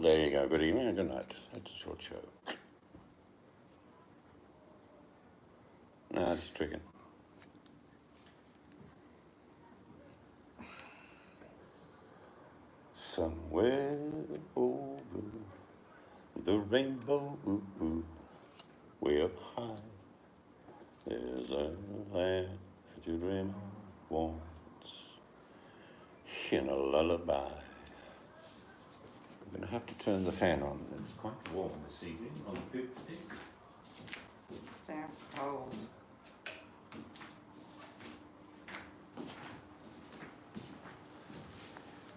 there you go. Good evening and good night. That's a short show. No, just tricking. Somewhere over the rainbow, way up high, there's a land that you dream of once in a lullaby. I'm going to have to turn the fan on. It's quite warm this evening on the 50th. Sounds cold.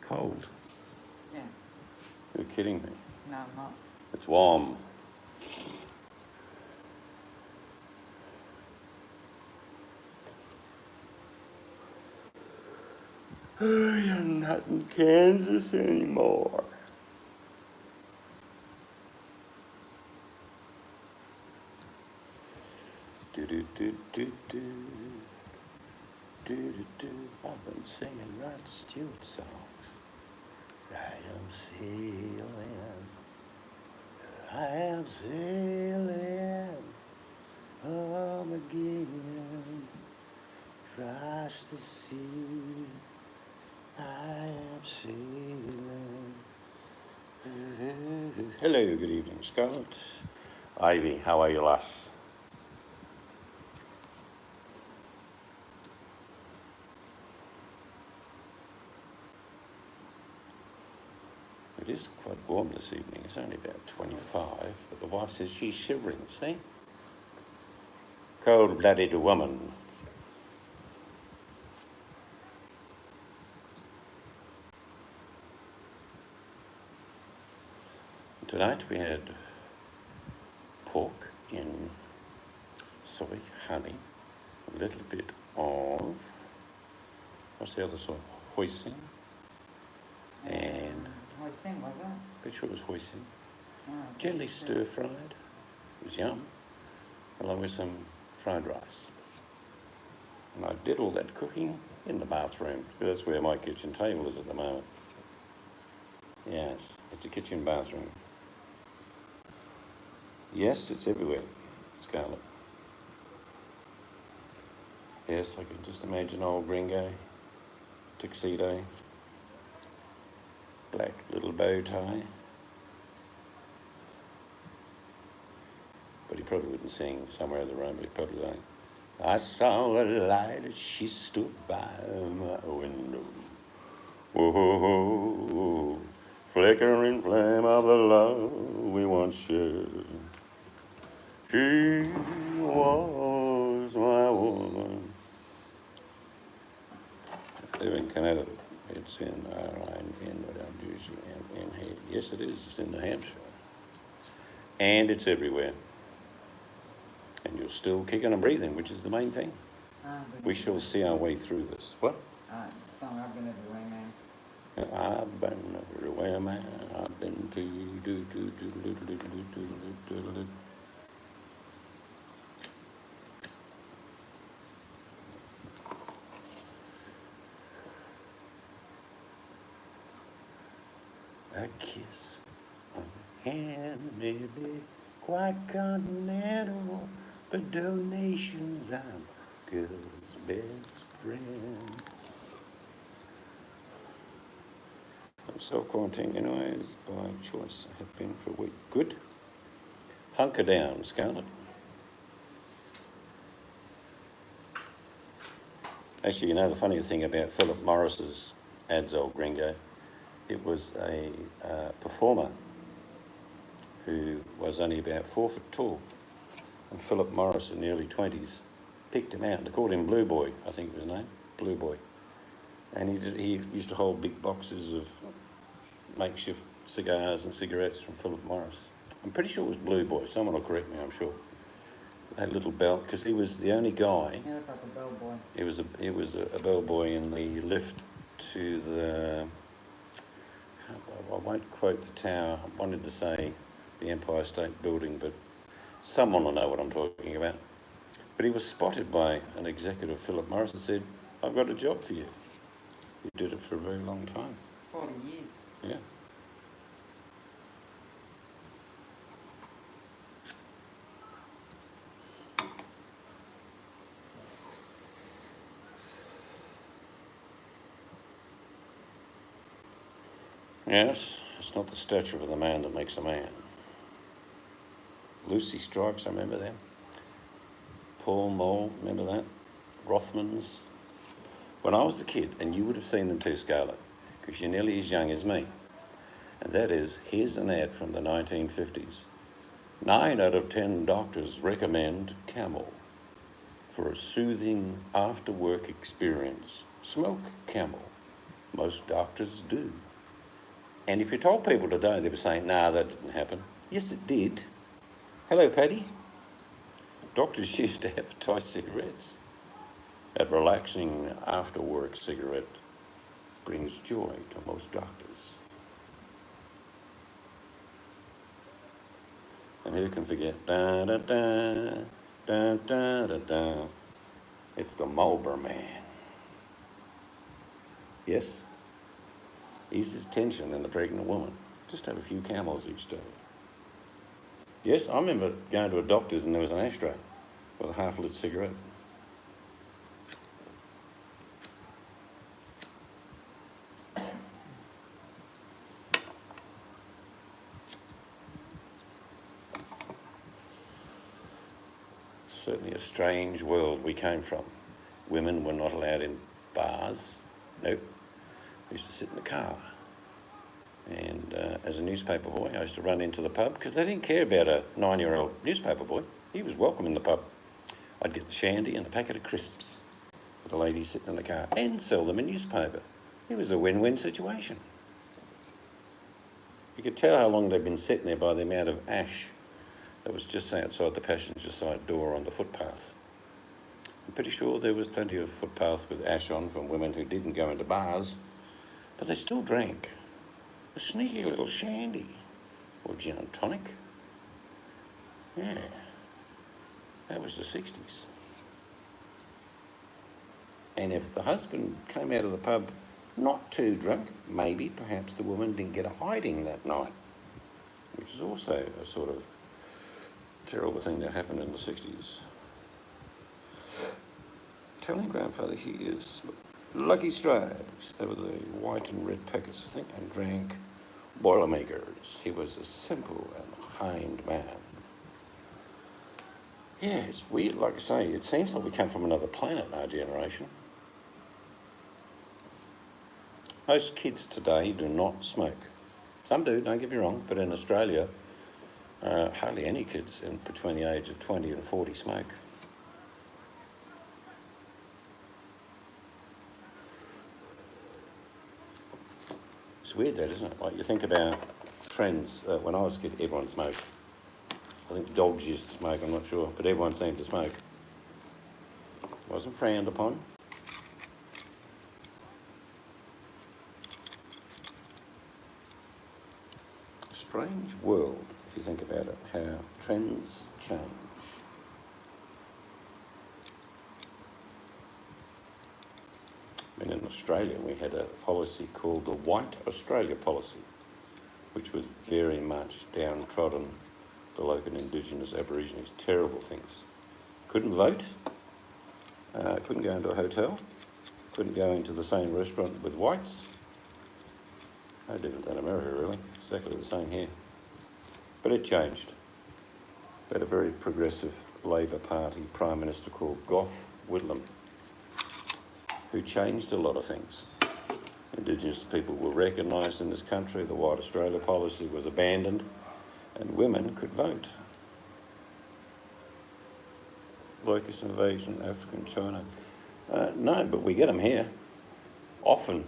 Cold? Yeah. You're kidding me. No, I'm not. It's warm. Oh, you're not in Kansas anymore. Do-do-do-do-do. Do-do-do. I've been singing Rod Stewart songs. I am sailing. I am sailing home again. Across the sea. I am sailing. Hello, good evening, Scarlett. Ivy, how are you, lass? It is quite warm this evening. It's only about 25, but the wife says she's shivering, see? Cold-blooded woman. Tonight we had pork in soy, honey, a little bit of, what's the other sort? Hoisin. And Hoisin, was it? pretty sure it was hoisin. Oh, Gently stir-fried. It was yum, along with some fried rice. And I did all that cooking in the bathroom, because that's where my kitchen table is at the moment. Yes, it's a kitchen bathroom. Yes, it's everywhere, Scarlett. Yes, I can just imagine old Gringo, tuxedo, black little bow tie. But he probably wouldn't sing Somewhere in the Room, but he'd probably like, I saw a light as she stood by my window. Whoa, flickering flame of the love we once shared. She was my woman. I live in Canada. It's in New Jersey and yes, it is. It's in New Hampshire. And it's everywhere. And you're still kicking and breathing, which is the main thing. We shall see our way through this. What? Song I've Been Everywhere, Man. I've been everywhere, man. I've been to a kiss on the hand may be quite continental, but donations I'm girl's best friends. I'm self-quarantined anyways by choice. I have been for a week. Good. Hunker down, Scarlett. Actually, you know the funny thing about Philip Morris's ads, old Gringo, it was a performer who was only about 4 foot tall. And Philip Morris, in the early 20s, picked him out. They called him Blue Boy, I think was his name, Blue Boy. And he used to hold big boxes of makeshift cigars and cigarettes from Philip Morris. I'm pretty sure it was Blue Boy. Someone will correct me, I'm sure. That little belt, because he was the only guy. He looked like a bellboy. He was a bellboy in the lift to the, I won't quote the tower. I wanted to say the Empire State Building, but someone will know what I'm talking about. But he was spotted by an executive, Philip Morris, and said, I've got a job for you. He did it for a very long time. 40 years. Yeah. Yes, it's not the stature of the man that makes a man. Lucy Strikes, I remember them. Paul Mole, remember that? Rothmans. When I was a kid, and you would have seen them too, Scarlett, because you're nearly as young as me, and that is, here's an ad from the 1950s. 9 out of 10 doctors recommend Camel for a soothing after-work experience. Smoke Camel. Most doctors do. And if you told people today, they'd be saying, nah, that didn't happen. Yes, it did. Hello, Paddy. Doctors used to advertise cigarettes. That relaxing after-work cigarette brings joy to most doctors. And who can forget? Da da da, da da da da. It's the Marlboro Man. Yes? Eases tension in the pregnant woman. Just have a few Camels each day. Yes, I remember going to a doctor's and there was an ashtray with a half-lit cigarette. Certainly a strange world we came from. Women were not allowed in bars. Nope. We used to sit in the car. And as a newspaper boy, I used to run into the pub because they didn't care about a 9-year-old newspaper boy. He was welcome in the pub. I'd get the shandy and a packet of crisps for the ladies sitting in the car and sell them a newspaper. It was a win-win situation. You could tell how long they'd been sitting there by the amount of ash that was just outside the passenger side door on the footpath. I'm pretty sure there was plenty of footpath with ash on from women who didn't go into bars, but they still drank a sneaky little shandy or gin and tonic. Yeah, that was the 60s. And if the husband came out of the pub not too drunk, maybe perhaps the woman didn't get a hiding that night, which is also a sort of terrible thing that happened in the 60s. Telling grandfather he is Lucky Strikes. They were the white and red packets, I think, and drank Boilermakers. He was a simple and kind man. Yeah, it's weird, like I say, it seems like we come from another planet, our generation. Most kids today do not smoke. Some do, don't get me wrong, but in Australia, hardly any kids between the age of 20 and 40 smoke. It's weird that, isn't it? Like you think about trends. When I was a kid, everyone smoked. I think dogs used to smoke, I'm not sure, but everyone seemed to smoke. It wasn't frowned upon. Strange world, if you think about it, how trends change. I mean, in Australia, we had a policy called the White Australia Policy, which was very much downtrodden the local Indigenous Aborigines. Terrible things. Couldn't vote, couldn't go into a hotel, couldn't go into the same restaurant with whites. No different than America, really. Exactly the same here. But it changed. We had a very progressive Labor Party Prime Minister called Gough Whitlam, who changed a lot of things. Indigenous people were recognised in this country, the White Australia policy was abandoned, and women could vote. Locust invasion, African China. No, but we get them here, often.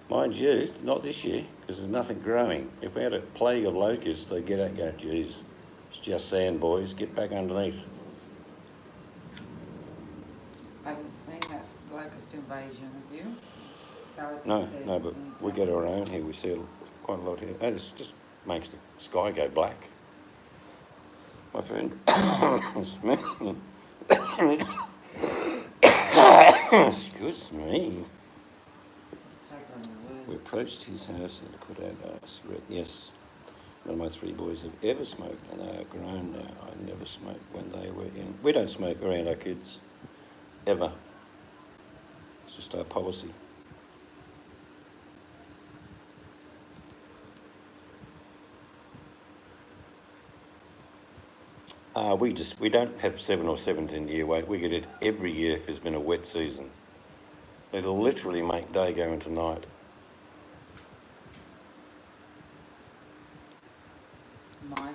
Mind you, not this year, because there's nothing growing. If we had a plague of locusts, they'd get out and go, geez, it's just sand, boys, get back underneath. I haven't seen that locust invasion, have you? No, but we get our own here. We see quite a lot here. And it just makes the sky go black. My friend, excuse me. We approached his house and put out a cigarette. Yes, none of my 3 boys have ever smoked, and they are grown now. I never smoked when they were in. We don't smoke around our kids, ever. It's just our policy. We don't have 7 or 17 year wait. We get it every year if there's been a wet season. It'll literally make day go into night. Mice.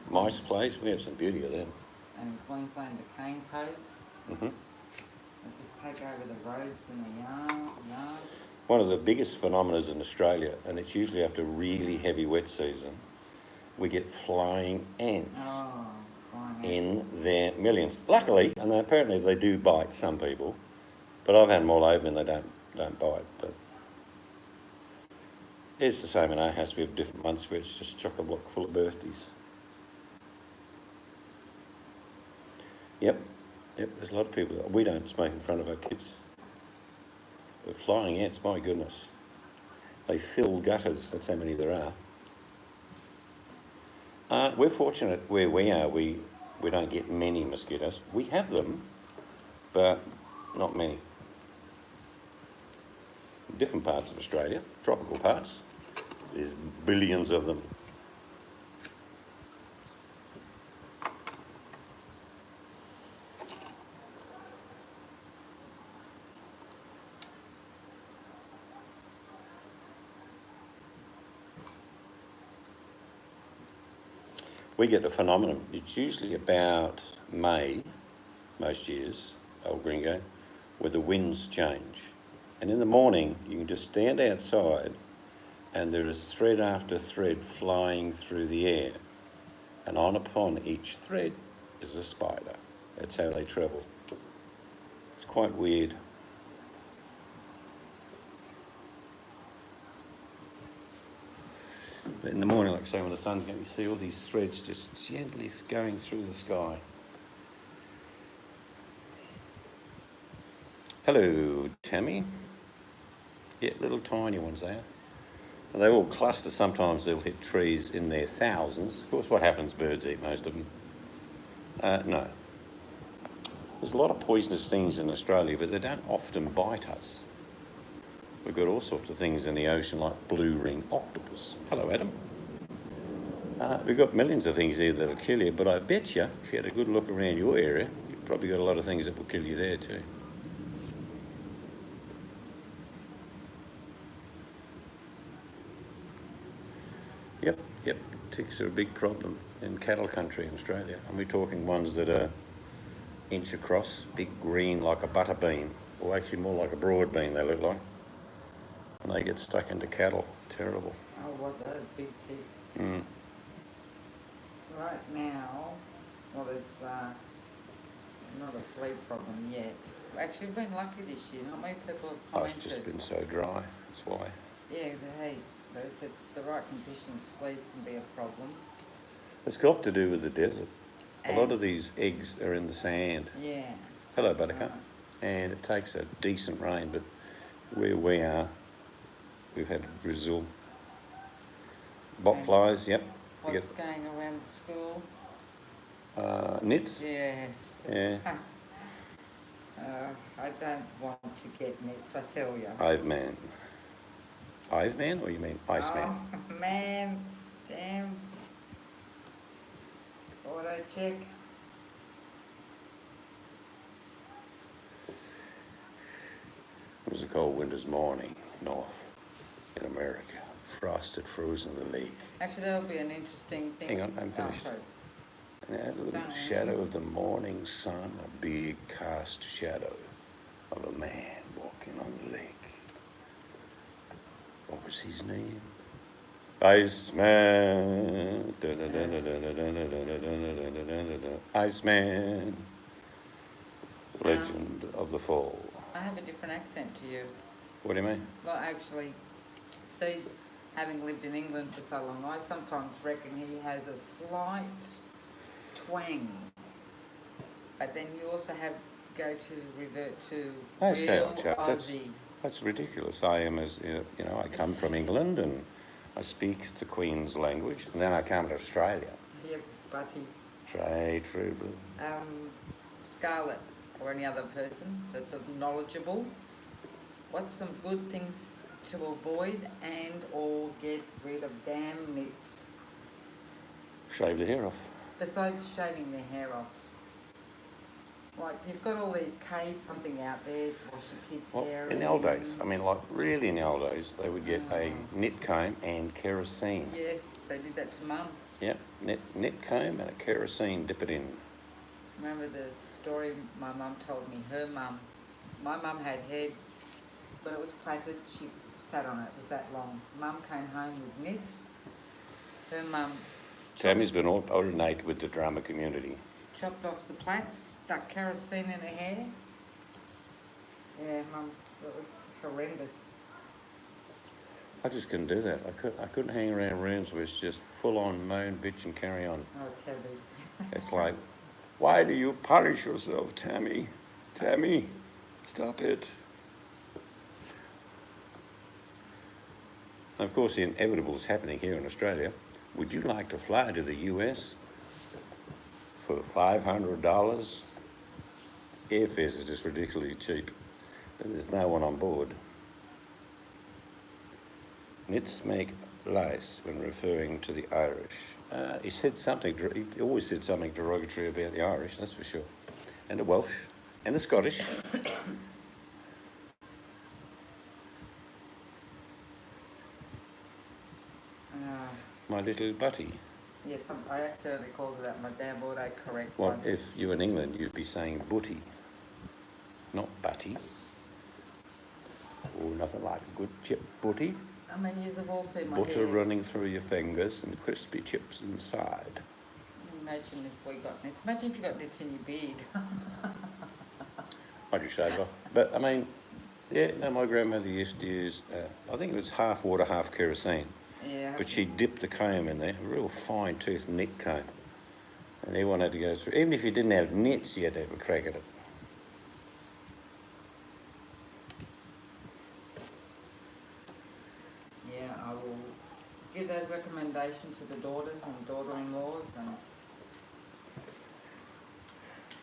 Mice plays, we have some beauty of them. And in Queensland, the cane toads. Hmm. They just take over the roads and the yard. One of the biggest phenomena in Australia, and it's usually after a really heavy wet season, we get flying ants Oh, flying in their millions. Luckily, and apparently they do bite some people, but I've had them all over and they don't bite. But it's the same in our house. We have different months where it's just chock-a-block full of birthdays. Yep, there's a lot of people. We don't smoke in front of our kids. But flying ants, my goodness. They fill gutters, that's how many there are. We're fortunate where we are, we don't get many mosquitoes. We have them, but not many. In different parts of Australia, tropical parts, there's billions of them. We get a phenomenon. It's usually about May, most years, old gringo, where the winds change. And in the morning, you can just stand outside and there is thread after thread flying through the air. And on upon each thread is a spider. That's how they travel. It's quite weird. But in the morning, like I say, when the sun's going, you see all these threads just gently going through the sky. Hello, Tammy. Yeah, little tiny ones they are. They all cluster. Sometimes they'll hit trees in their thousands. Of course, what happens? Birds eat most of them. No. There's a lot of poisonous things in Australia, but they don't often bite us. We've got all sorts of things in the ocean like blue ring octopus. Hello, Adam. We've got millions of things here that'll kill you, but I bet you, if you had a good look around your area, you've probably got a lot of things that will kill you there too. Yep. Ticks are a big problem in cattle country in Australia. And we're talking ones that are inch across, big green like a butter bean, or actually more like a broad bean they look like. And they get stuck into cattle. Terrible. Oh, what those big ticks. Mm. Right now, well, there's not a flea problem yet. Actually, we've been lucky this year. Not many people have Oh, commented. it's just been so dry. That's why. Yeah, the heat. But if it's the right conditions, fleas can be a problem. It's got to do with the desert. A lot And- of these eggs are in the sand. Yeah. Hello, Buttercup. Right. And it takes a decent rain, but where we are, we've had drizzle. Bot flies, yep. We What's get going around the school? nits. Yes. Yeah. I don't want to get nets, I tell you. Iveman. Iveman, or you mean Iceman? Oh, man, damn. Auto check. It was a cold winter's morning, north in America. Frost had frozen the lake. Actually, that'll be an interesting thing. Hang on, I'm finished. sorry. And out of the Don't. shadow of the morning sun, a big cast shadow of a man walking on the lake. What was his name? Iceman. Iceman. Legend of the Fall. I have a different accent to you. What do you mean? Well, actually, Seeds, having lived in England for so long, I sometimes reckon he has a slight twang. But then you also revert to That's real how, chap. Aussie. That's ridiculous. I am I come from England and I speak the Queen's language, and then I come to Australia. Yep, but he, True blue. Scarlett, or any other person that's knowledgeable, what's some good things to avoid and or get rid of damn nits? Shave the hair off. besides shaving their hair off. Like, you've got all these K something out there to wash your kids' Well, hair in the old days, I mean, like really in the old days, they would get a knit comb and kerosene. Yes, they did that to Mum. Yep, knit comb and a kerosene, dip it in. Remember the story my mum told me? My mum had hair, when it was plaited, she sat on it. It was that long. Mum came home with knits. Her mum Tammy's been ordained with the drama community. chopped off the plaits, stuck kerosene in her hair. Yeah, Mum, it was horrendous. I just couldn't do that. I couldn't hang around rooms where it's just full on moan, bitch and carry on. Oh, Tabby. It's like, why do you punish yourself, Tammy? Tammy, stop it. And of course, the inevitable is happening here in Australia. Would you like to fly to the US for $500? Airfares are just ridiculously cheap, but there's no one on board. Nits make lice when referring to the Irish. He said something, he always said something derogatory about the Irish, that's for sure. And the Welsh, and the Scottish. My little butty. Yes, I accidentally called it that. My damn autocorrect Well, once. if you were in England, you'd be saying butty, not butty. Oh, nothing like a good chip butty. I mean, you've all seen my Butter hair. running through your fingers and crispy chips inside. Imagine if we got nits. Imagine if you got nits in your beard. I just shaved off. But I mean, yeah, no, my grandmother used to use, I think it was half water, half kerosene. Yeah. But she dipped the comb in there, a real fine tooth knit comb. And everyone had to go through, even if you didn't have knits, you had to have a crack at it. Yeah, I will give those recommendations to the daughters and daughter-in-laws and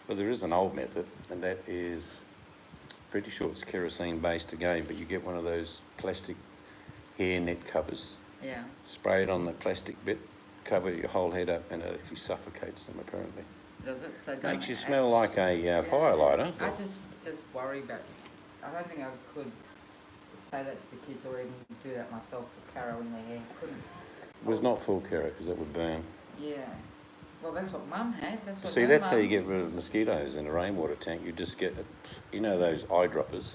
Well, there is an old method, and that is, pretty sure it's kerosene based again, but you get one of those plastic hair net covers, yeah. spray it on the plastic bit, cover your whole head up, and it actually suffocates them apparently. Does it? So don't Makes you smell like a firelighter. I just worry about. I don't think I could say that to the kids or even do that myself. Put Caro in their hair. Couldn't. It was not full Caro because it would burn. Yeah. Well, that's what Mum had. That's what See, her that's how mum- you get rid of mosquitoes in a rainwater tank. You just get, you know, those eyedroppers,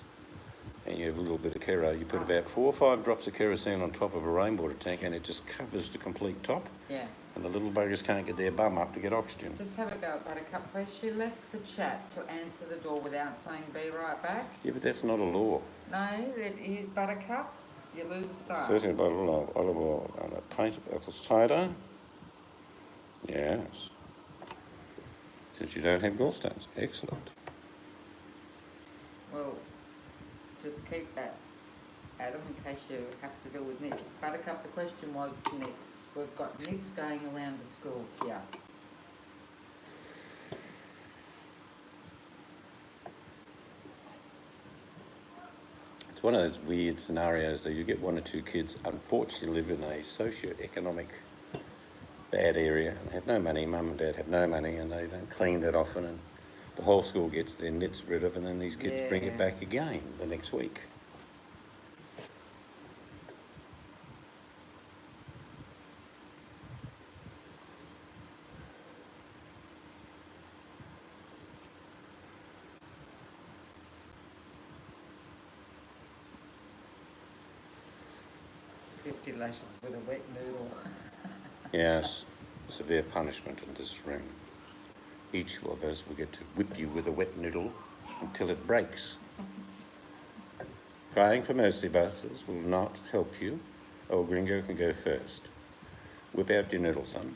and you have a little bit of Caro. You put about 4 or 5 drops of kerosene on top of a rainwater tank, and it just covers the complete top. Yeah. And the little buggers can't get their bum up to get oxygen. Just have a go at Buttercup, please. She left the chat to answer the door without saying "be right back." Yeah, but that's not a law. No, it is Buttercup. You lose a star. 13 bottle of olive oil and a pint of apple cider. Yes. Since you don't have gallstones. Excellent. Well, just keep that, Adam, in case you have to deal with nits. Buttercup, the question was nits. We've got nits going around the schools here. It's one of those weird scenarios that you get 1 or 2 kids, unfortunately, live in a socio-economic bad area and have no money. Mum and dad have no money and they don't clean that often, and the whole school gets their nits rid of, and then these kids bring it Yeah. back again the next week. $50 lashes with a wet noodle. Yes, severe punishment in this room. Each of us will get to whip you with a wet noodle until it breaks. Crying for mercy, Butters, will not help you. Old Gringo can go first. Whip out your noodle, son.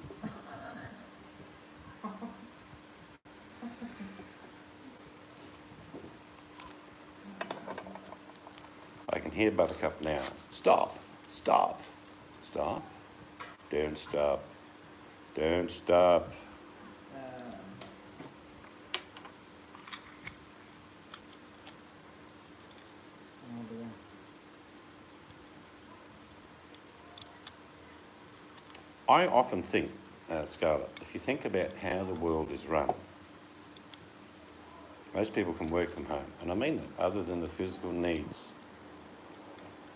I can hear Buttercup now. Stop, stop, stop. Don't stop, don't stop. Oh dear. I often think Scarlett, if you think about how the world is run, most people can work from home, and I mean that, other than the physical needs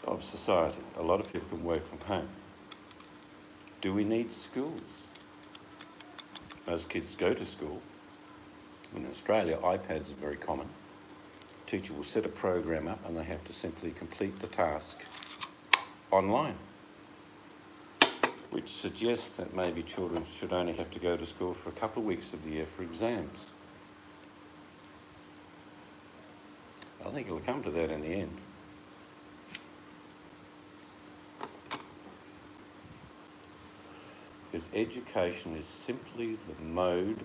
of society. A lot of people can work from home. Do we need schools? Most kids go to school. In Australia, iPads are very common. The teacher will set a program up and they have to simply complete the task online, which suggests that maybe children should only have to go to school for a couple of weeks of the year for exams. I think it'll come to that in the end. Because education is simply the mode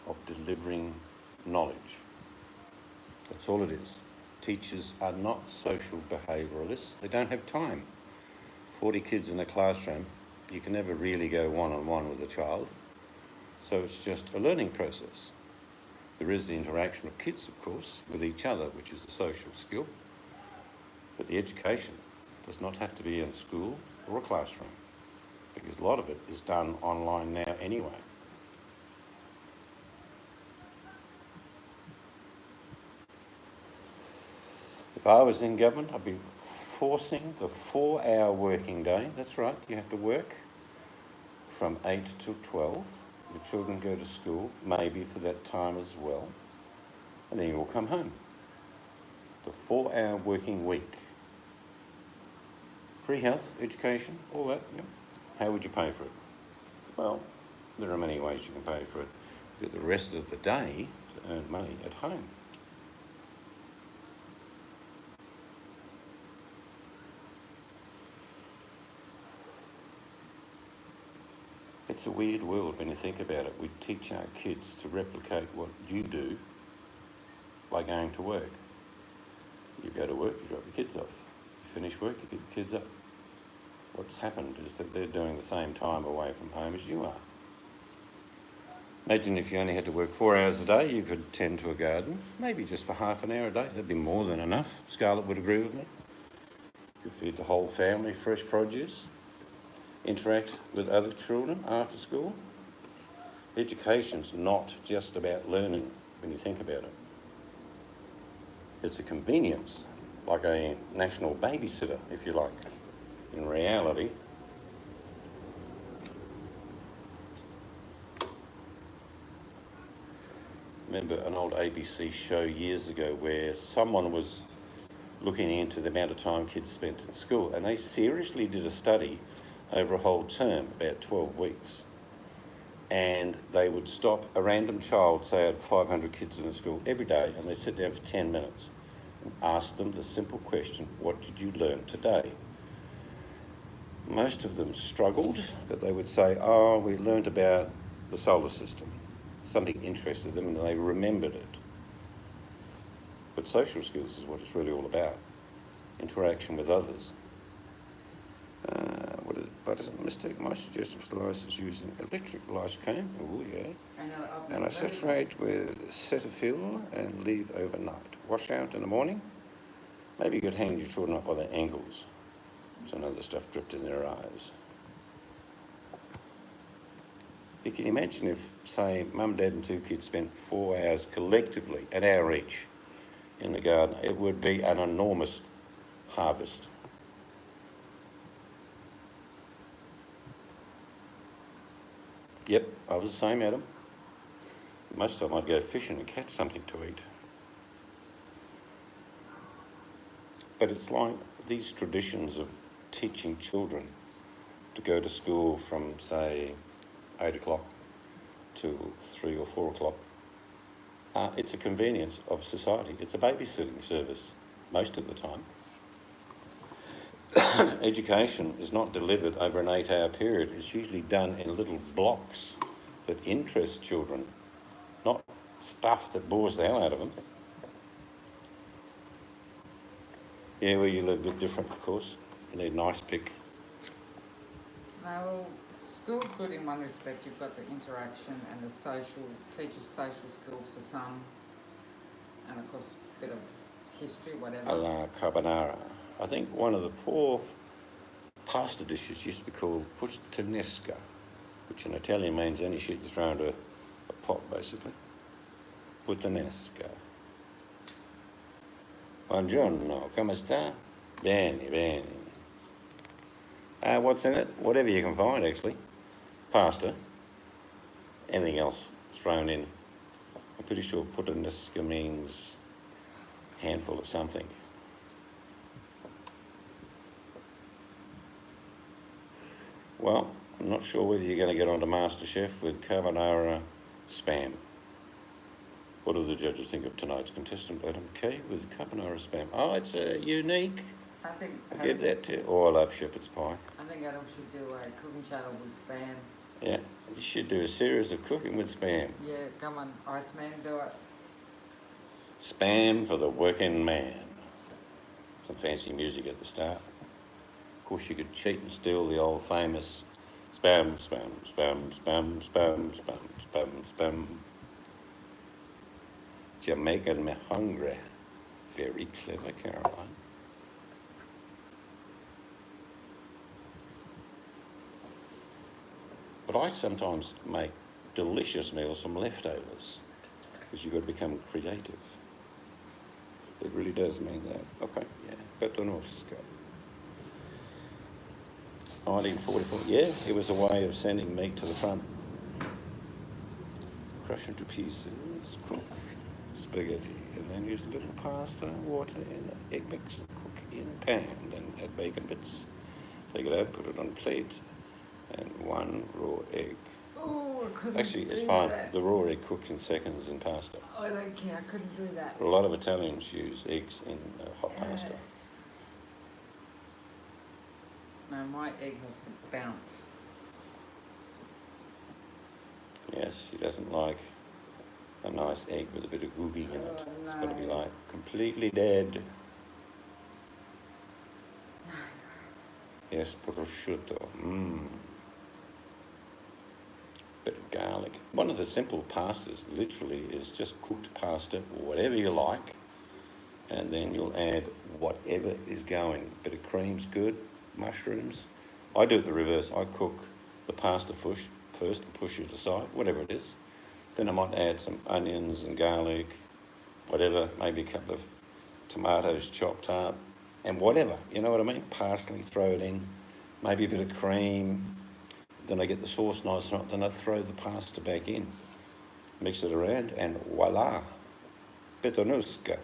of delivering knowledge. That's all it is. Teachers are not social behaviouralists. They don't have time. 40 kids in a classroom, you can never really go one-on-one with a child. So it's just a learning process. There is the interaction of kids, of course, with each other, which is a social skill. But the education does not have to be in a school or a classroom, because a lot of it is done online now anyway. If I was in government, I'd be forcing the 4-hour working day. That's right, you have to work from 8 till 12. Your children go to school, maybe for that time as well, and then you all come home. The 4-hour working week. Free health, education, all that, yeah. How would you pay for it? Well, there are many ways you can pay for it. You get the rest of the day to earn money at home. It's a weird world when you think about it. We teach our kids to replicate what you do by going to work. You go to work, you drop your kids off. You finish work, you pick your kids up. What's happened is that they're doing the same time away from home as you are. Imagine if you only had to work 4 hours a day, you could tend to a garden, maybe just for half an hour a day. That'd be more than enough. Scarlett would agree with me. You could feed the whole family fresh produce, interact with other children after school. Education's not just about learning when you think about it. It's a convenience, like a national babysitter, if you like. In reality, remember an old ABC show years ago where someone was looking into the amount of time kids spent in school, and they seriously did a study over a whole term, about 12 weeks. And they would stop a random child, say out of 500 kids in a school, every day, and they'd sit down for 10 minutes and ask them the simple question, what did you learn today? Most of them struggled, but they would say, oh, we learned about the solar system. Something interested them and they remembered it. But social skills is what it's really all about. Interaction with others. What is it? But as a mistake, my suggestion for the lice is using electric lice comb. Oh yeah. And I saturate with Cetaphil and leave overnight. Wash out in the morning. Maybe you could hang your children up by their ankles. Some other stuff dripped in their eyes. You can imagine if, say, mum, dad and 2 kids spent 4 hours collectively, an hour each, in the garden. It would be an enormous harvest. Yep, I was the same, Adam. Most of them I'd go fishing and catch something to eat. But it's like these traditions of teaching children to go to school from, say, 8 o'clock to 3 or 4 o'clock. It's a convenience of society. It's a babysitting service most of the time. Education is not delivered over an 8-hour period. It's usually done in little blocks that interest children, not stuff that bores the hell out of them. Yeah, where you live a bit different, of course. You need a nice pick. No, well, school's good in one respect. You've got the interaction and the teaches social skills for some, and of course a bit of history, whatever. A la carbonara. I think one of the poor pasta dishes used to be called puttanesca. which in Italian means any shit you throw into a pot, basically. Puttanesca. Buongiorno, come sta? Bene, bene. What's in it? Whatever you can find, actually. Pasta. Anything else thrown in. I'm pretty sure puttanesca means handful of something. Well, I'm not sure whether you're going to get onto MasterChef with carbonara spam. What do the judges think of tonight's contestant, Adam Key, with carbonara spam? Oh, it's unique. I think I'll give that to. Oh, I love shepherd's pie. I think Adam should do a cooking channel with spam. Yeah, you should do a series of cooking with spam. Yeah, come on, Iceman, do it. Spam for the working man. Some fancy music at the start. Of course, you could cheat and steal the old famous spam, spam, spam, spam, spam, spam, spam, spam. Jamaican me hungry. Very clever, Caroline. But I sometimes make delicious meals from leftovers, because you've got to become creative. It really does mean that. Okay, yeah. Petonosca. 1944. Yeah, it was a way of sending meat to the front. Crush into pieces, cook spaghetti, and then use a little pasta, water, and egg mix, cook in pan, then add bacon bits. Take it out, put it on a plate, and one raw egg. Oh, I couldn't Actually, it's do fine. that. The raw egg cooks in seconds in pasta. I don't care, I couldn't do that. A lot of Italians use eggs in hot pasta. No, my egg has to bounce. Yes, she doesn't like a nice egg with a bit of gooey in it. Oh, It's got to be no. like completely dead. Yes, prosciutto. Bit of garlic. One of the simple pastas literally is just cooked pasta, whatever you like, and then you'll add whatever is going. Bit of cream's good, mushrooms. I do it the reverse. I cook the pasta first and push it aside, whatever it is. Then I might add some onions and garlic, whatever, maybe a couple of tomatoes chopped up, and whatever, you know what I mean? Parsley, throw it in, maybe a bit of cream. Then I get the sauce nice and hot, then I throw the pasta back in, mix it around, and voila, petonosca.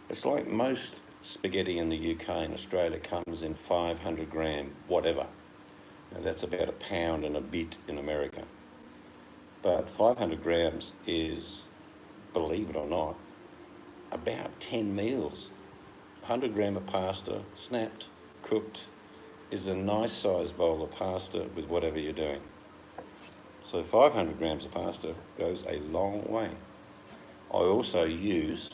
It's like most spaghetti in the UK and Australia comes in 500 gram whatever. Now that's about a pound and a bit in America. But 500 grams is, believe it or not, about 10 meals. 100 gram of pasta, snapped, cooked, is a nice sized bowl of pasta with whatever you're doing. So 500 grams of pasta goes a long way. I also use,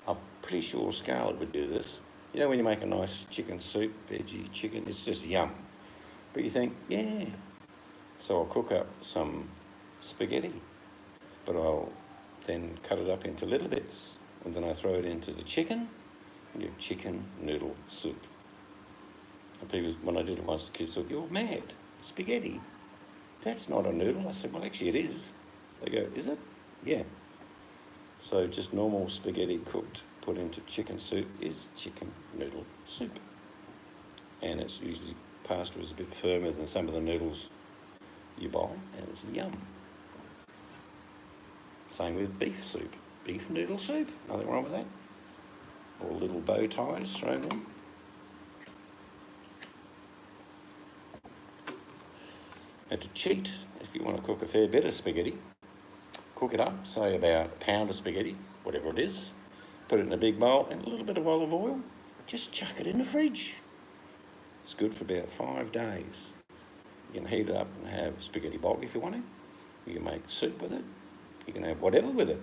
I'm pretty sure Scarlett would do this. You know when you make a nice chicken soup, veggie chicken, it's just yum. But you think, yeah. So I'll cook up some spaghetti, but I'll then cut it up into little bits, and then I throw it into the chicken, and you have chicken noodle soup. And people, when I did it once, the kids said, "You're mad, spaghetti. That's not a noodle." I said, "Well, actually it is." They go, "Is it?" "Yeah." So just normal spaghetti cooked, put into chicken soup is chicken noodle soup. And it's usually, pasta is a bit firmer than some of the noodles you buy, and it's yum. Same with beef soup. Beef noodle soup, nothing wrong with that. Or little bow ties thrown in. And to cheat, if you want to cook a fair bit of spaghetti, cook it up, say about a pound of spaghetti, whatever it is, put it in a big bowl and a little bit of olive oil, just chuck it in the fridge. It's good for about 5 days. You can heat it up and have spaghetti bog if you want to. You can make soup with it. You can have whatever with it.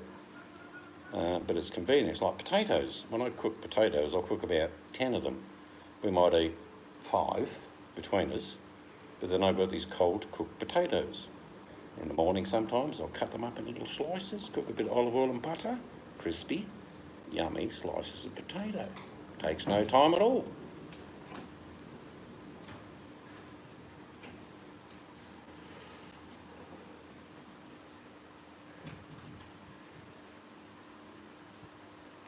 But it's convenient. It's like potatoes. When I cook potatoes, I'll cook about 10 of them. We might eat 5 between us, but then I've got these cold cooked potatoes. In the morning sometimes I'll cut them up in little slices, cook a bit of olive oil and butter, crispy, yummy slices of potato Takes no time at all.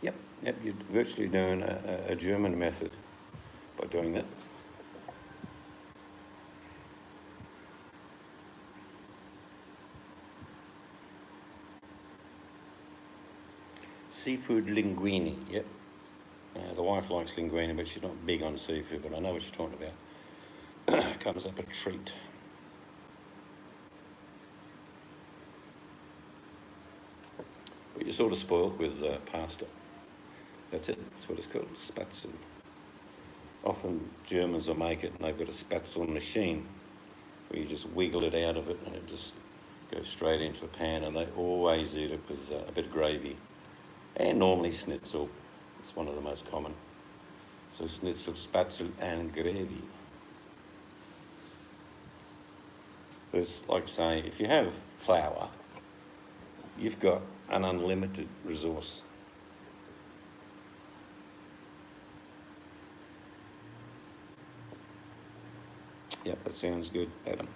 Yep, you're virtually doing a German method by doing that. Seafood linguine, yep. The wife likes linguine, but she's not big on seafood, but I know what you're talking about. Comes up a treat. But you're sort of spoiled with pasta. That's it, that's what it's called, Spätzle. Often Germans will make it and they've got a Spätzle machine where you just wiggle it out of it and it just goes straight into a pan, and they always eat it with a bit of gravy. And normally schnitzel, it's one of the most common. So schnitzel, Spätzle and gravy. It's like saying, if you have flour, you've got an unlimited resource. Yep, that sounds good, Adam.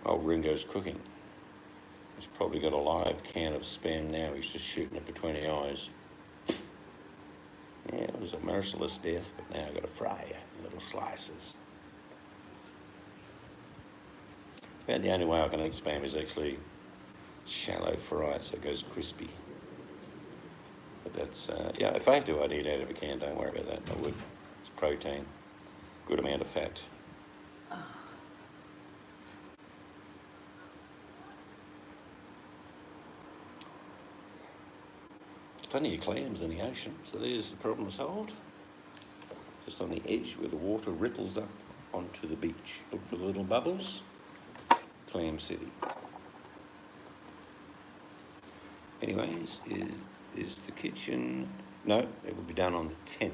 Old Ringo's cooking. He's probably got a live can of Spam now. He's just shooting it between the eyes. Yeah, it was a merciless death, but now I've got to fry it in little slices. About the only way I can eat Spam is actually shallow fry it so it goes crispy. But that's, yeah, if I have to, I'd eat out of a can. Don't worry about that. I would. It's protein, good amount of fat. Plenty of clams in the ocean, so there's the problem solved. Just on the edge where the water ripples up onto the beach. Look for the little bubbles. Clam City. Anyways, is the kitchen... No, it will be done on the 10th.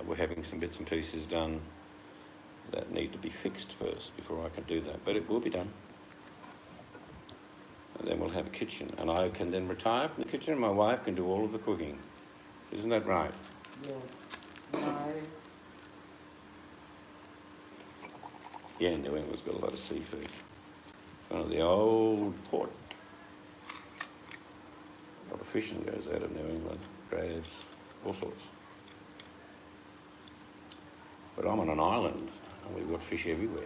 We're having some bits and pieces done that need to be fixed first before I can do that, but it will be done. And then we'll have a kitchen, and I can then retire from the kitchen and my wife can do all of the cooking. Isn't that right? Yes. No. Yeah, New England's got a lot of seafood. One of the old port. A lot of fishing goes out of New England, crabs, all sorts. But I'm on an island and we've got fish everywhere.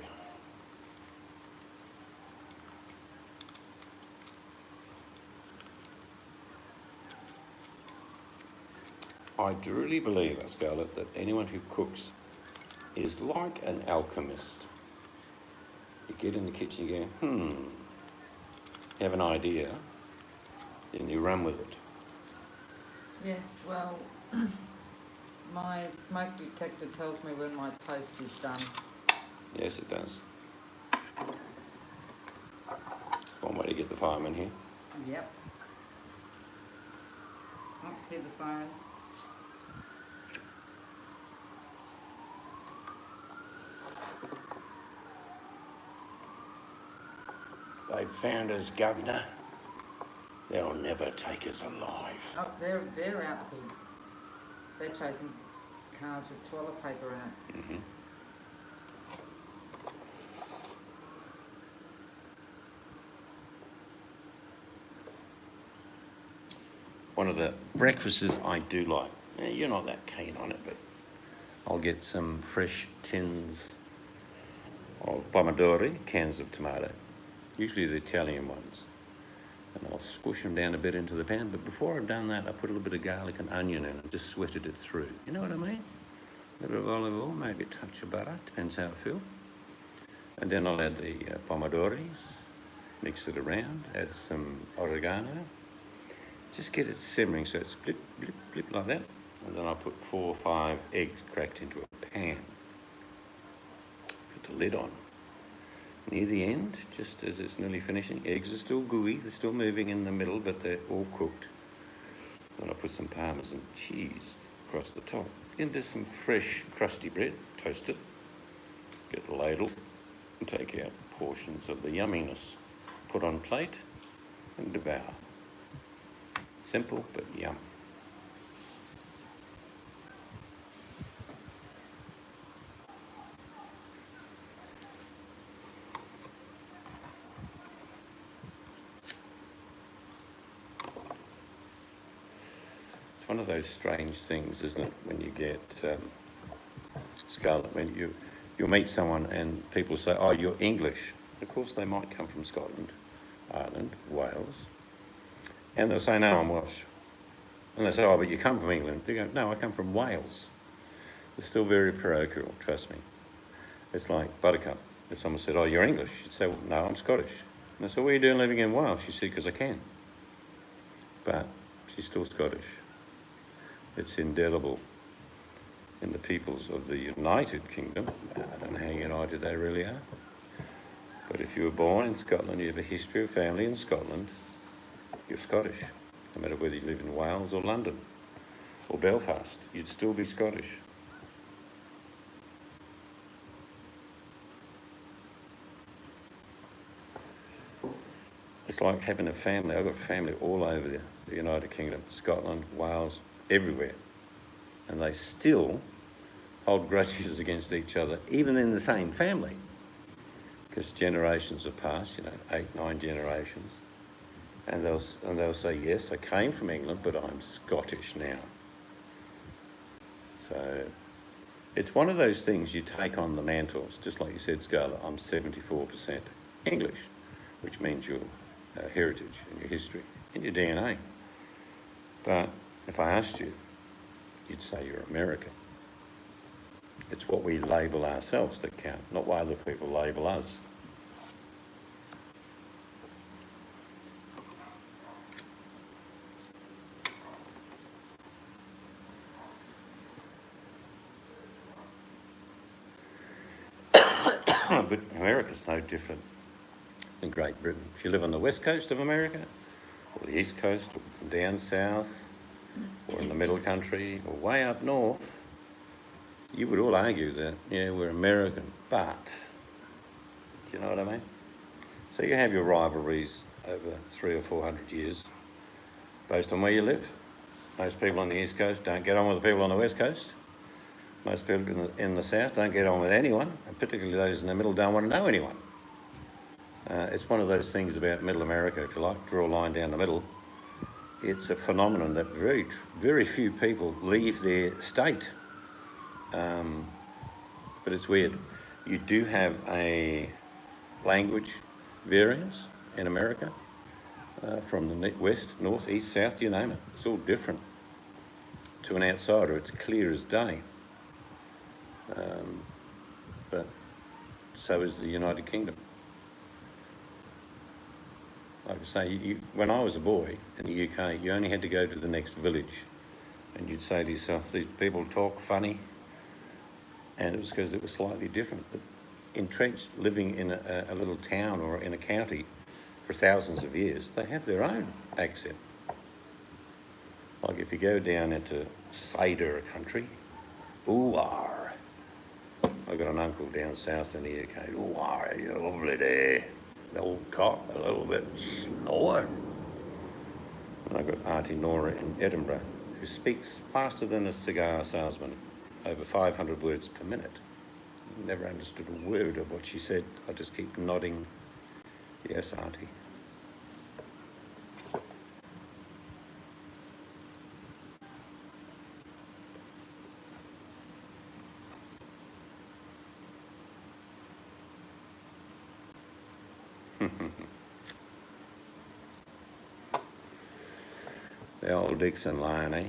I truly believe, Scarlett, that anyone who cooks is like an alchemist. You get in the kitchen, you go, you have an idea, then you run with it. Yes, well, my smoke detector tells me when my toast is done. Yes, it does. One way to get the fireman here. Yep. Oh, hear the phone. They found us, Governor. They'll never take us alive. Oh, they're out because they're chasing cars with toilet paper out. Mm-hmm. One of the breakfasts I do like. You're not that keen on it, but I'll get some fresh tins of pomodori, cans of tomato, usually the Italian ones, and I'll squish them down a bit into the pan. But before I've done that, I put a little bit of garlic and onion in and just sweated it through. You know what I mean? A little bit of olive oil, maybe a touch of butter, depends how I feel. And then I'll add the pomodoris, mix it around, add some oregano. Just get it simmering so it's blip, blip, blip like that. And then I'll put 4 or 5 eggs cracked into a pan. Put the lid on. Near the end, just as it's nearly finishing, eggs are still gooey, they're still moving in the middle, but they're all cooked. Then I'll put some Parmesan cheese across the top. Into some fresh crusty bread, toast it, get the ladle, and take out portions of the yumminess. Put on plate and devour. Simple, but yum. It's one of those strange things, isn't it, when you get Scarlett, when you'll meet someone and people say, oh, you're English. Of course, they might come from Scotland, Ireland, Wales, and they'll say, no, I'm Welsh. And they say, oh, but you come from England. You go, no, I come from Wales. It's still very parochial, trust me. It's like Buttercup. If someone said, oh, you're English, you'd say, well, no, I'm Scottish. And I said, what are you doing living in Wales? She said, because I can. But she's still Scottish. It's indelible in the peoples of the United Kingdom. I don't know how united they really are. But if you were born in Scotland, you have a history of family in Scotland, you're Scottish. No matter whether you live in Wales or London or Belfast, you'd still be Scottish. It's like having a family. I've got family all over the United Kingdom, Scotland, Wales, everywhere. And they still hold grudges against each other, even in the same family. Because generations have passed, 8, 9 generations. And they'll say, yes, I came from England, but I'm Scottish now. So it's one of those things you take on the mantle. It's just like you said, Scarlett, I'm 74% English, which means your heritage and your history and your DNA. But if I asked you, you'd say you're American. It's what we label ourselves that count, not what other people label us. But America's no different than Great Britain. If you live on the west coast of America, or the east coast, or down south, or in the middle country, or way up north, you would all argue that, yeah, we're American, but, do you know what I mean? So you have your rivalries over 300 or 400 years based on where you live. Most people on the east coast don't get on with the people on the west coast. Most people in the south don't get on with anyone, and particularly those in the middle don't want to know anyone. It's one of those things about middle America, if you like, draw a line down the middle. It's a phenomenon that very few people leave their state. But it's weird. You do have a language variance in America from the west, north, east, south, you name it. It's all different. To an outsider, it's clear as day. But so is the United Kingdom. Like I say, when I was a boy in the UK, you only had to go to the next village and you'd say to yourself, these people talk funny. And it was because it was slightly different. But entrenched living in a little town or in a county for thousands of years, they have their own accent. Like if you go down into Cider country, ooh-ar. I've got an uncle down south in the UK, ooh-ar, you're lovely there. They'll talk a little bit slower. And I've got Auntie Nora in Edinburgh, who speaks faster than a cigar salesman, over 500 words per minute. Never understood a word of what she said. I just keep nodding, yes, Auntie. The old Dixon line, eh?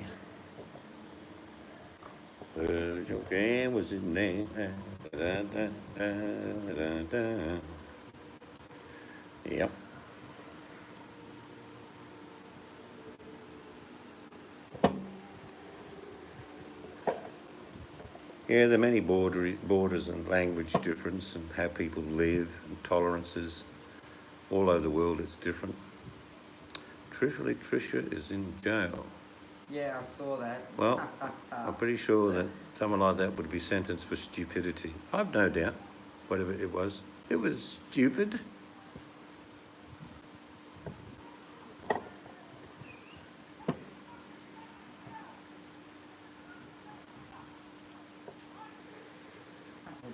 Virgil Graham was his name. Da, da, da, da, da. Yep. Yeah, there are many borders and language difference and how people live and tolerances. All over the world it's different. Truthfully, Tricia is in jail. Yeah, I saw that. Well, I'm pretty sure that someone like that would be sentenced for stupidity. I've no doubt, whatever it was. It was stupid.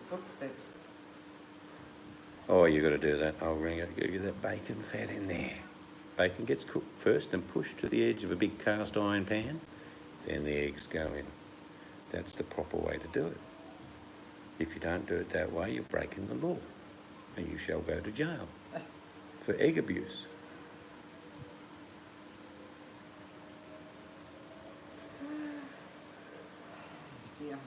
footsteps. Oh, you got to do that. I'll ring it. Get that bacon fat in there. Bacon gets cooked first and pushed to the edge of a big cast iron pan. Then the eggs go in. That's the proper way to do it. If you don't do it that way, you're breaking the law, and you shall go to jail for egg abuse. Dear.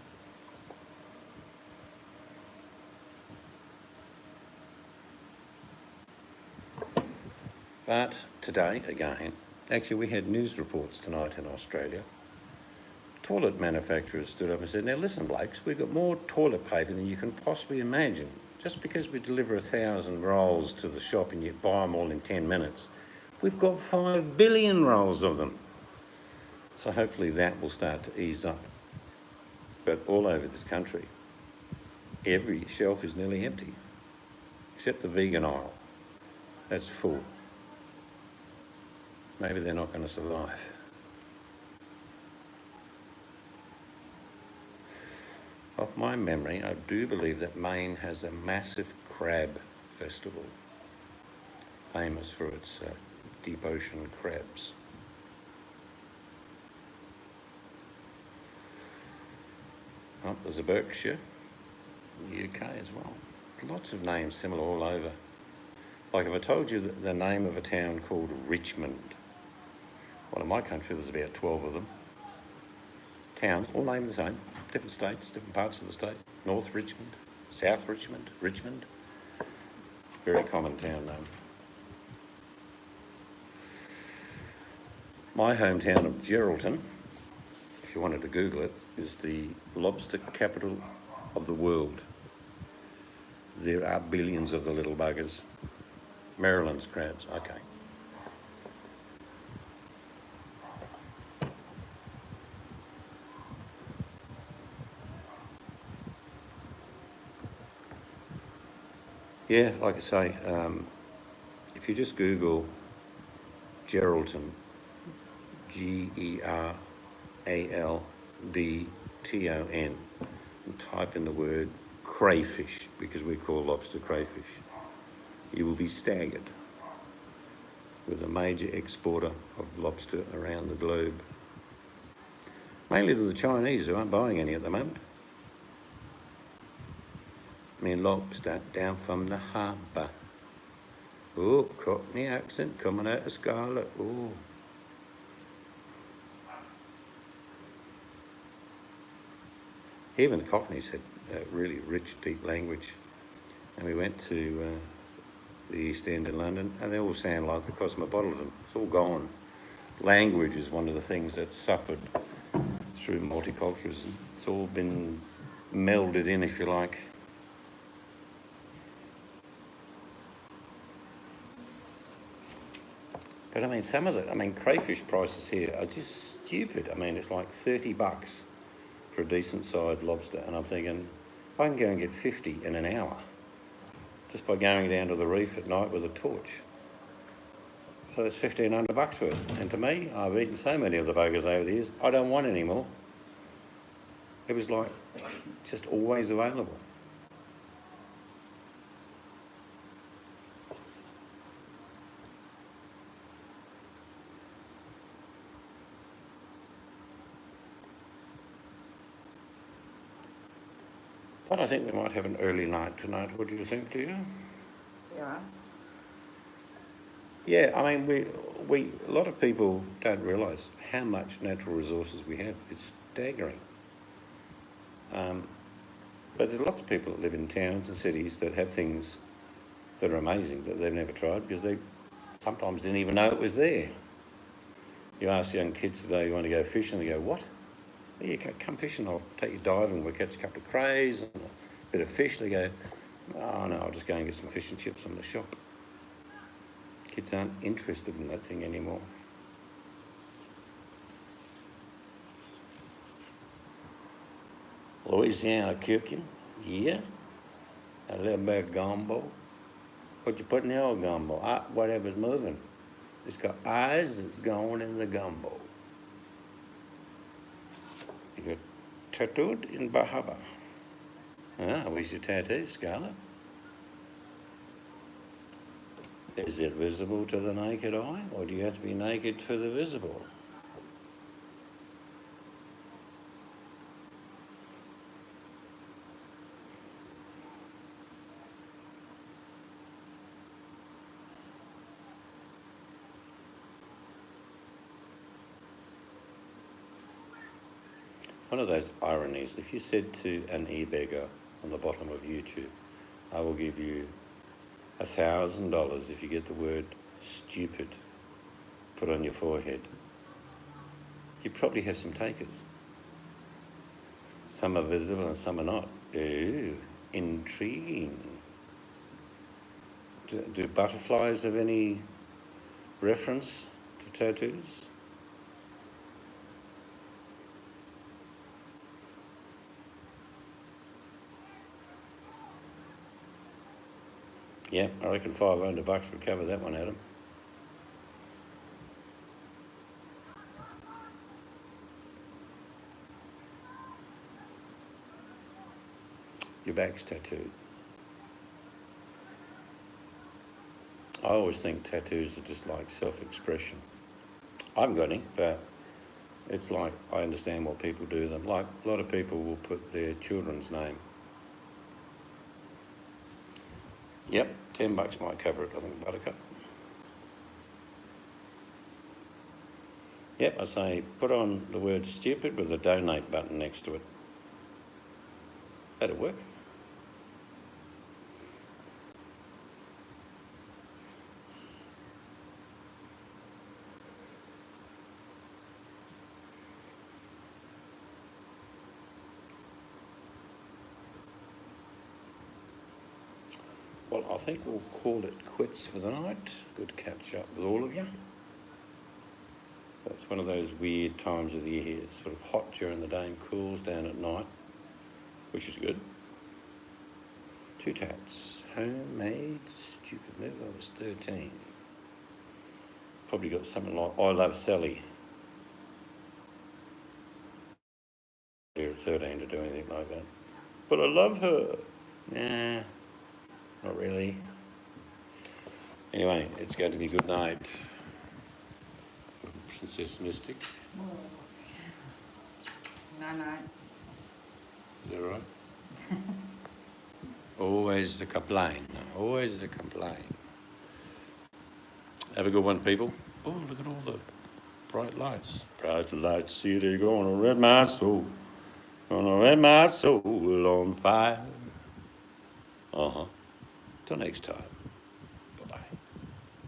But today, again, actually we had news reports tonight in Australia. Toilet manufacturers stood up and said, now listen blokes, we've got more toilet paper than you can possibly imagine. Just because we deliver 1,000 rolls to the shop and you buy them all in 10 minutes, we've got 5 billion rolls of them. So hopefully that will start to ease up. But all over this country, every shelf is nearly empty, except the vegan aisle. That's full. Maybe they're not going to survive. Off my memory, I do believe that Maine has a massive crab festival, famous for its deep ocean crabs. Oh, there's a Berkshire in the UK as well. Lots of names similar all over. Like if I told you the name of a town called Richmond, well, in my country there's about 12 of them. Towns, all named the same, different states, different parts of the state. North Richmond, South Richmond, Richmond. Very common town name. My hometown of Geraldton, if you wanted to Google it, is the lobster capital of the world. There are billions of the little buggers. Maryland's crabs, okay. Yeah, like I say, if you just Google Geraldton, Geraldton, and type in the word crayfish, because we call lobster crayfish, you will be staggered. We're a major exporter of lobster around the globe. Mainly to the Chinese, who aren't buying any at the moment. I mean, lobster down from the harbour. Oh, Cockney accent coming out of Scarlet. Oh. Even the Cockneys had really rich, deep language. And we went to the East End in London, and they all sound like the Cosmopolitan. It's all gone. Language is one of the things that suffered through multiculturalism. It's all been melded in, if you like. But I mean, some of the, crayfish prices here are just stupid. I mean, it's like $30 for a decent sized lobster. And I'm thinking, I can go and get 50 in an hour just by going down to the reef at night with a torch. So that's $1,500 worth. And to me, I've eaten so many of the buggers over the years, I don't want any more. It was like just always available. But I think we might have an early night tonight. What do you think, do you? Yeah. Yeah, I mean, we a lot of people don't realise how much natural resources we have. It's staggering. But there's lots of people that live in towns and cities that have things that are amazing that they've never tried because they sometimes didn't even know it was there. You ask young kids today, you want to go fishing, they go, what? Yeah, come fishing, I'll take you diving, we'll catch a couple of crays and a bit of fish. They go, oh no, I'll just go and get some fish and chips from the shop. Kids aren't interested in that thing anymore. Louisiana cooking, yeah. A little bit of gumbo. What you put in the old gumbo? Whatever's moving. It's got eyes, it's going in the gumbo. You got tattooed in Bahaba. Ah, where's your tattoo, Scarlett? Is it visible to the naked eye, or do you have to be naked for the visible? One of those ironies, if you said to an e-beggar on the bottom of YouTube, I will give you $1,000 if you get the word stupid put on your forehead, you'd probably have some takers. Some are visible and some are not. Ooh, intriguing. Do butterflies have any reference to tattoos? Yeah, I reckon $500 would cover that one, Adam. Your back's tattooed. I always think tattoos are just like self-expression. I haven't got any, but it's like I understand what people do them. Like a lot of people will put their children's name. Yep, $10 might cover it, I think, Buttercup. Yep, I say put on the word stupid with a donate button next to it. That'll work. Well, I think we'll call it quits for the night. Good catch up with all of you. It's one of those weird times of the year. It's sort of hot during the day and cools down at night, which is good. 2 tats. Homemade stupid move. I was 13. Probably got something like I Love Sally. You're 13 to do anything like that. But I love her. Nah, not really. Anyway, it's going to be good night. Princess Mystic. No. Is that right? Always the complaint. Always the complaint. Have a good one, people. Oh, look at all the bright lights. Bright lights, city, gonna red my soul. Gonna red my soul on fire. Till next time.